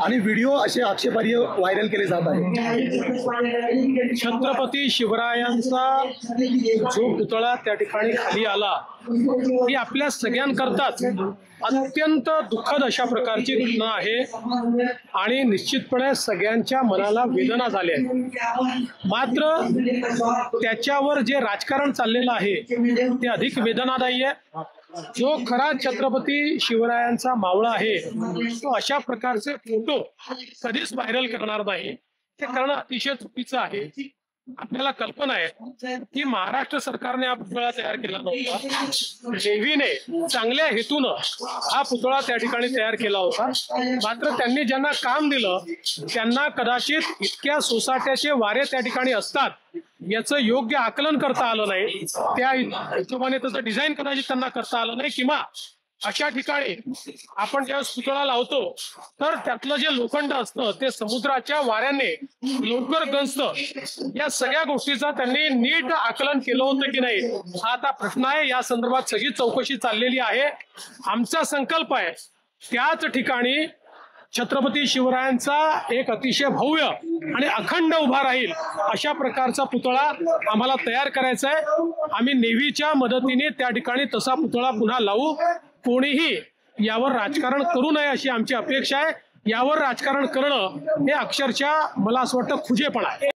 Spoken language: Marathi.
आणि व्हिडिओ असे आक्षेपार्ह व्हायरल केले जात आहेत। छत्रपती शिवरायांचा जो पुतळा त्या ठिकाणी खाली आला ही आपल्या सगळ्यांकरताच अत्यंत दुःखद अशा प्रकारची घटना आहे आणि निश्चितपणे सगळ्यांच्या मनाला वेदना झाल्या आहेत। मात्र त्याच्यावर जे राजकारण चाललेलं आहे ते अधिक वेदनादायी आहे। जो खरा छत्रपती शिवरायांचा मावळा आहे तो अशा प्रकारचे फोटो कधीच व्हायरल करणार नाही, ते करणं अतिशय चुकीचं आहे। आपल्याला कल्पना आहे की महाराष्ट्र सरकारने हा पुतळा तयार केला नव्हता, नेव्हीने चांगल्या हेतूनं हा पुतळा त्या ठिकाणी तयार केला होता। मात्र त्यांनी ज्यांना काम दिलं त्यांना कदाचित इतक्या सोसाट्याचे वारे त्या ठिकाणी असतात याचं योग्य आकलन करता आलं नाही, त्या हिशोबाने त्याचं डिझाईन कदाचित त्यांना करता आलं नाही, किंवा अशा ठिकाणी आपण ज्यावेळेस पुतळा लावतो तर त्यातलं जे लोखंड असतं ते समुद्राच्या वाऱ्याने लवकर गंजतं। या सगळ्या गोष्टीचा त्यांनी नीट आकलन केलं होतं की नाही हा आता प्रश्न आहे। या संदर्भात सगळी चौकशी चाललेली आहे। आमचा संकल्प आहे त्याच ठिकाणी छत्रपती शिवरायांचा एक अतिशय भव्य आणि अखंड उभा राहील अशा प्रकारचा पुतळा आम्हाला तयार करायचा आहे। आम्ही नेव्हीच्या मदतीने त्या ठिकाणी तसा पुतळा पुन्हा लावू। कोणीही यावर राजकारण करू नये अशी आमची अपेक्षा आहे। यावर राजकारण करणं हे अक्षरशः मला असं वाटतं खुजेपणा आहे।